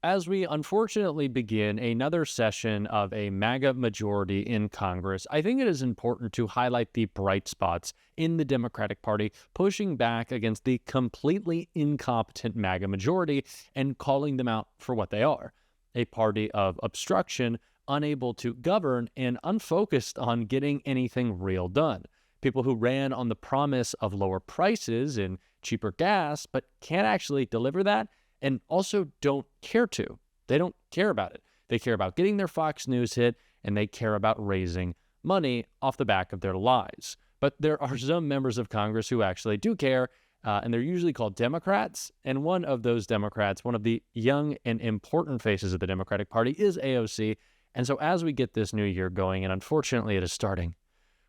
As we unfortunately begin another session of a MAGA majority in Congress, I think it is important to highlight the bright spots in the Democratic Party pushing back against the completely incompetent MAGA majority and calling them out for what they are: a party of obstruction, unable to govern, and unfocused on getting anything real done. People who ran on the promise of lower prices and cheaper gas, but can't actually deliver that, and also don't care to. They don't care about it. They care about getting their Fox News hit, and they care about raising money off the back of their lies. But there are some members of Congress who actually do care, and they're usually called Democrats. And one of those Democrats, one of the young and important faces of the Democratic Party, is AOC. And so as we get this new year going, and unfortunately it is starting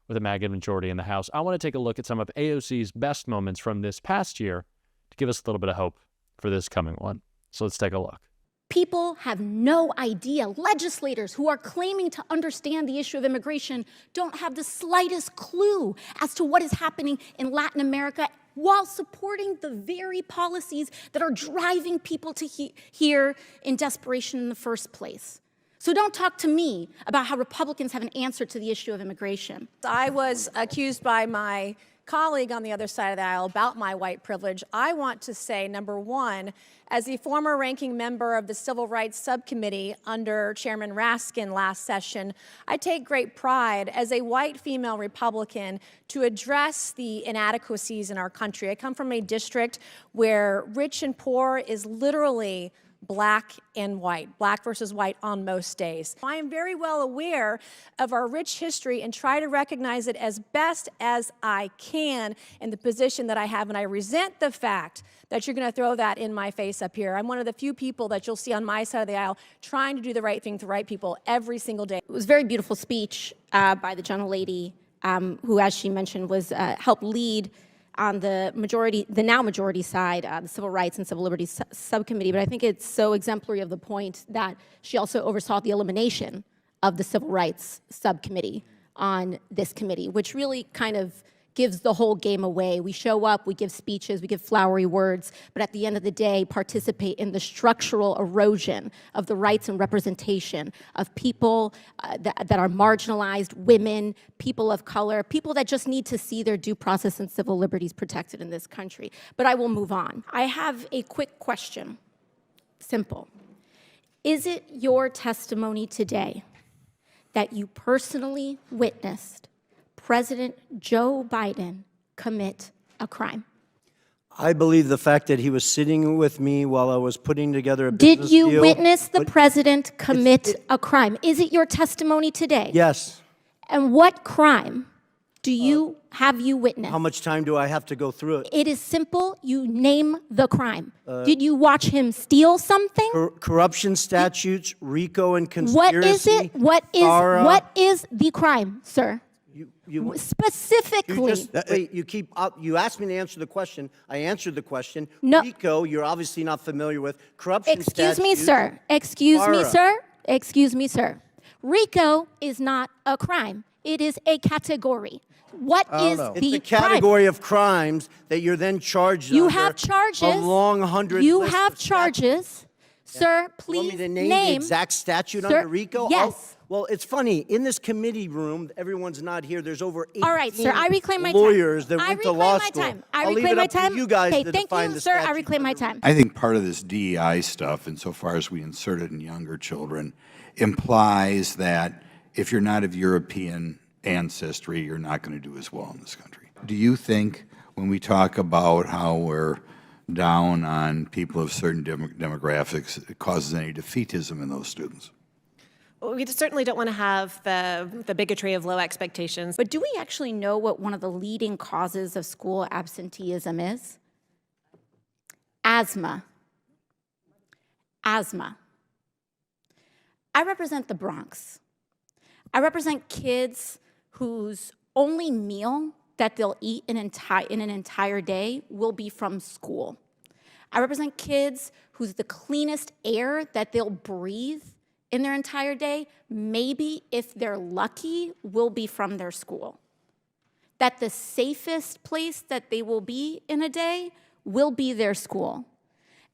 with a MAGA majority in the House, I want to take a look at some of AOC's best moments from this past year to give us a little bit of hope for this coming one. So let's take a look. People have no idea. Legislators who are claiming to understand the issue of immigration don't have the slightest clue as to what is happening in Latin America while supporting the very policies that are driving people to here in desperation in the first place. So don't talk to me about how Republicans have an answer to the issue of immigration. I was accused by my colleague on the other side of the aisle about my white privilege. I want to say, number one, as the former ranking member of the Civil Rights Subcommittee under Chairman Raskin last session, I take great pride as a white female Republican to address the inadequacies in our country. I come from a district where rich and poor is literally black and white, black versus white on most days. I am very well aware of our rich history and try to recognize it as best as I can in the position that I have, and I resent the fact that you're going to throw that in my face up here. I'm one of the few people that you'll see on my side of the aisle trying to do the right thing to right people every single day. It was a very beautiful speech by the gentlelady who, as she mentioned, was helped lead on the now majority side, the Civil Rights and Civil Liberties Subcommittee. But I think it's so exemplary of the point that she also oversaw the elimination of the Civil Rights Subcommittee on this committee, which really kind of gives the whole game away. We show up, we give speeches, we give flowery words, but at the end of the day, participate in the structural erosion of the rights and representation of people that are marginalized, women, people of color, people that just need to see their due process and civil liberties protected in this country. But I will move on. I have a quick question. Simple. Is it your testimony today that you personally witnessed President Joe Biden commit a crime? I believe the fact that he was sitting with me while I was putting together a business deal. Did you witness the president commit a crime? Is it your testimony today? Yes. And what crime have you witnessed? How much time do I have to go through it? It is simple. You name the crime. Did you watch him steal something? Corruption statutes, RICO and conspiracy. What is it? What is the crime, sir? Specifically. You asked me to answer the question. I answered the question. No. RICO, you're obviously not familiar with. Corruption Excuse me, statutes, sir. Excuse me, FARA. sir. Excuse me, sir. RICO is not a crime. It is a category. What is the crime? It's a category of crimes that you're then charged You under have charges. a long 100 You list have of charges. statutes. Sir, please You want me to name the exact statute under RICO? Yes. Well, it's funny. In this committee room, everyone's not here. There's over 18 All right, sir. I reclaim my time. lawyers that went to law school. I I'll leave reclaim it my up time. to you guys Okay, to thank define you, the sir. I statute. reclaim my time. I think part of this DEI stuff, insofar as we insert it in younger children, implies that if you're not of European ancestry, you're not going to do as well in this country. Do you think when we talk about how we're down on people of certain demographics, it causes any defeatism in those students? Well, we certainly don't want to have the bigotry of low expectations. But do we actually know what one of the leading causes of school absenteeism is? Asthma. Asthma. I represent the Bronx. I represent kids whose only meal that they'll eat in an entire day will be from school. I represent kids whose the cleanest air that they'll breathe in their entire day, maybe if they're lucky, will be from their school. That the safest place that they will be in a day will be their school.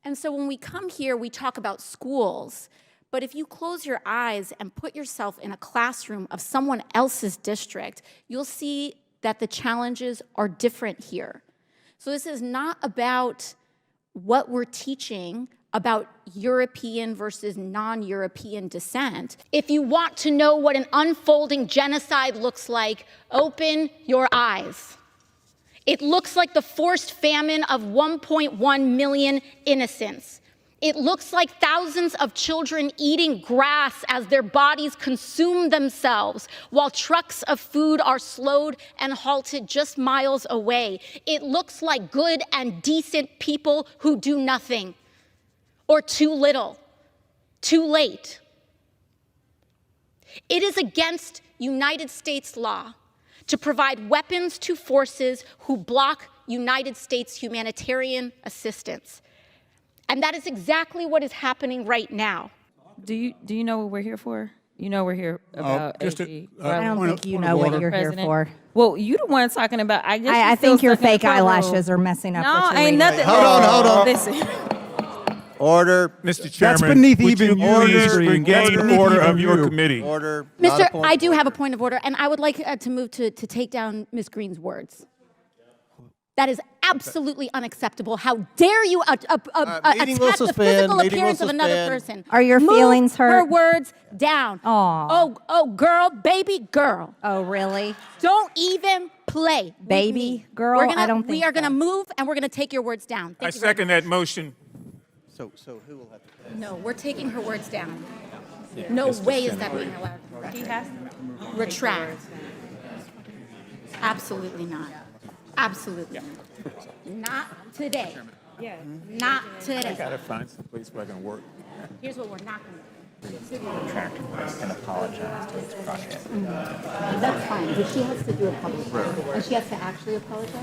And so when we come here, we talk about schools. But if you close your eyes and put yourself in a classroom of someone else's district, you'll see that the challenges are different here. So this is not about what we're teaching about European versus non-European descent. If you want to know what an unfolding genocide looks like, open your eyes. It looks like the forced famine of 1.1 million innocents. It looks like thousands of children eating grass as their bodies consume themselves while trucks of food are slowed and halted just miles away. It looks like good and decent people who do nothing, or too little, too late. It is against United States law to provide weapons to forces who block United States humanitarian assistance. And that is exactly what is happening right now. Do you know what we're here for? You know we're here about AG. I don't think you know what you're here for. Well, you the one talking about, I guess I think your fake eyelashes are messing up No, what you're ain't reading. nothing. Hold on. Listen. Order. Mr. Chairman, beneath would even you you, please Mr. Green. regain That's beneath order even of your you. committee? Order. Not a Mr. point I of do order. have a point of order, and I would like to move to take down Ms. Green's words. That is absolutely unacceptable. How dare you attack meeting will the suspend, physical meeting will appearance of another suspend. person? Are your Move feelings hurt? her words down. Aw. Oh, girl, baby girl. Oh, really? Don't even play with Baby me. girl? We're gonna, I don't We think are going to so. move, and we're going to take your words down. I Thank you very second that motion. So who will have to? much. No, we're taking her words down. No way is that being allowed. He has to retract. Absolutely not. Absolutely not today. Yeah. Not today. Gotta find some place where I can work. Here's what we're not going to do. And apologize to Ms. Crockett. That's fine, but she has to do a public apology. And she has to actually apologize.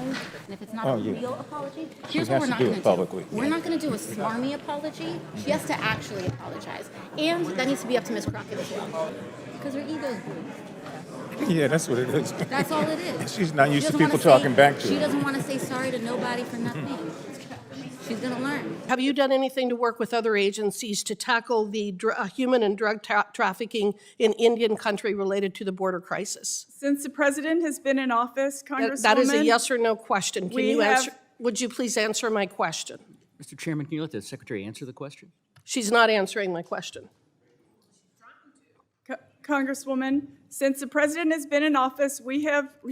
And if it's not a real apology, here's what we're not going to do. publicly. We're not going to do a smarmy apology. She has to actually apologize. And that needs to be up to Ms. Crockett as well. Because her ego's bruised. Yeah, that's what it is. That's all it is. She's not She used to doesn't people wanna talking back to She her. doesn't want to say sorry to nobody for nothing. She's going to learn. Have you done anything to work with other agencies to tackle the human and drug trafficking in Indian country related to the border crisis? Since the president has been in office, Congresswoman. That is a yes or no question. Can we you have- answer? Would you please answer my question? Mr. Chairman, can you let the secretary answer the question? She's not answering my question. Congresswoman, since the president has been in office, he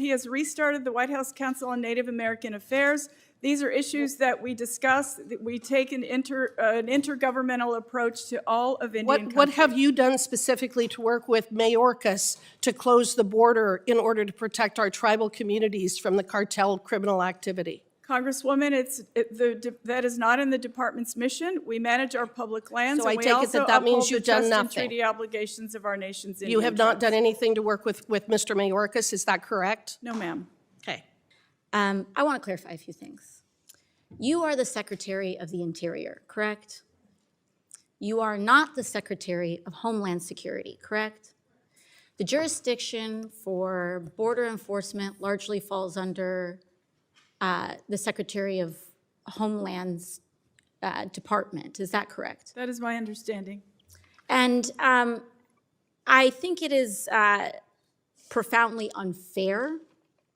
has restarted the White House Council on Native American Affairs. These are issues that we discuss. We take an intergovernmental approach to all of Indian country. What have you done specifically to work with Mayorkas to close the border in order to protect our tribal communities from the cartel criminal activity? Congresswoman, that is not in the department's mission. We manage our public lands, So I and we take it also that means uphold the you've done trust and nothing. treaty obligations of our nation's Indian You have not tribes. done anything to work with Mr. Mayorkas, is that correct? No, ma'am. Okay. I want to clarify a few things. You are the Secretary of the Interior, correct? You are not the Secretary of Homeland Security, correct? The jurisdiction for border enforcement largely falls under the Secretary of Homeland's department. Is that correct? That is my understanding. And I think it is profoundly unfair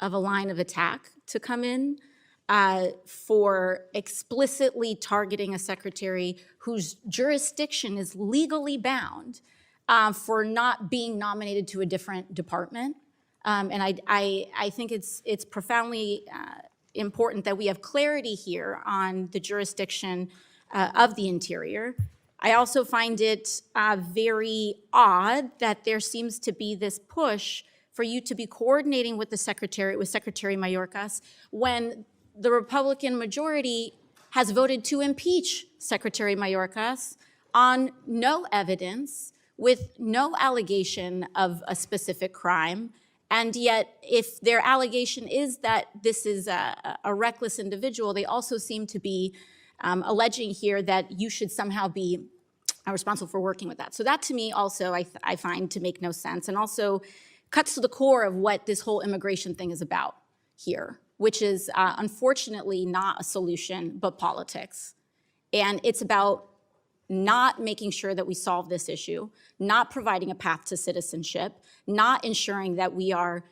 of a line of attack to come in for explicitly targeting a secretary whose jurisdiction is legally bound for not being nominated to a different department. And I think it's profoundly important that we have clarity here on the jurisdiction of the Interior. I also find it very odd that there seems to be this push for you to be coordinating with Secretary Mayorkas, when the Republican majority has voted to impeach Secretary Mayorkas on no evidence, with no allegation of a specific crime. And yet, if their allegation is that this is a reckless individual, they also seem to be alleging here that you should somehow be responsible for working with that. So that, to me, also, I find to make no sense, and also cuts to the core of what this whole immigration thing is about here, which is unfortunately not a solution, but politics. And it's about not making sure that we solve this issue, not providing a path to citizenship, not ensuring that we are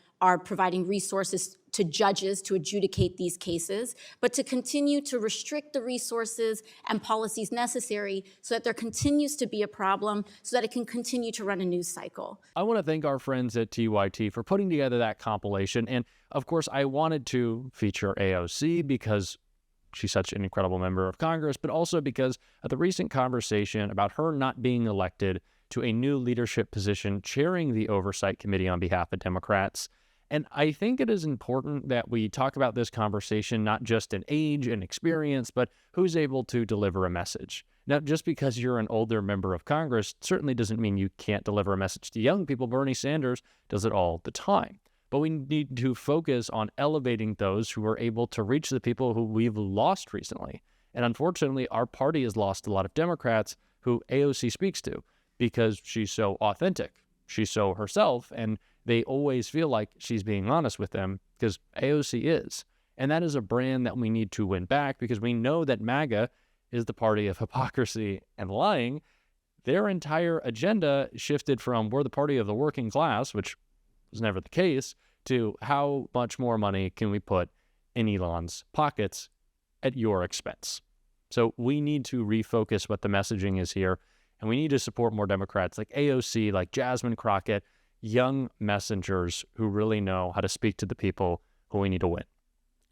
providing resources to judges to adjudicate these cases, but to continue to restrict the resources and policies necessary so that there continues to be a problem, so that it can continue to run a news cycle. I want to thank our friends at TYT for putting together that compilation. And of course, I wanted to feature AOC because she's such an incredible member of Congress, but also because of the recent conversation about her not being elected to a new leadership position chairing the Oversight Committee on behalf of Democrats. And I think it is important that we talk about this conversation, not just in age and experience, but who's able to deliver a message. Now, just because you're an older member of Congress certainly doesn't mean you can't deliver a message to young people. Bernie Sanders does it all the time. But we need to focus on elevating those who are able to reach the people who we've lost recently. And unfortunately, our party has lost a lot of Democrats who AOC speaks to because she's so authentic. She's so herself, and they always feel like she's being honest with them because AOC is. And that is a brand that we need to win back because we know that MAGA is the party of hypocrisy and lying. Their entire agenda shifted from we're the party of the working class, which was never the case, to how much more money can we put in Elon's pockets at your expense. So we need to refocus what the messaging is here, and we need to support more Democrats like AOC, like Jasmine Crockett, young messengers who really know how to speak to the people who we need to win.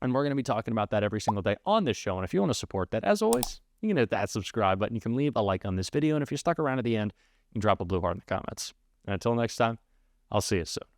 And we're going to be talking about that every single day on this show. And if you want to support that, as always, you can hit that subscribe button. You can leave a like on this video. And if you're stuck around at the end, you can drop a blue heart in the comments. And until next time, I'll see you soon.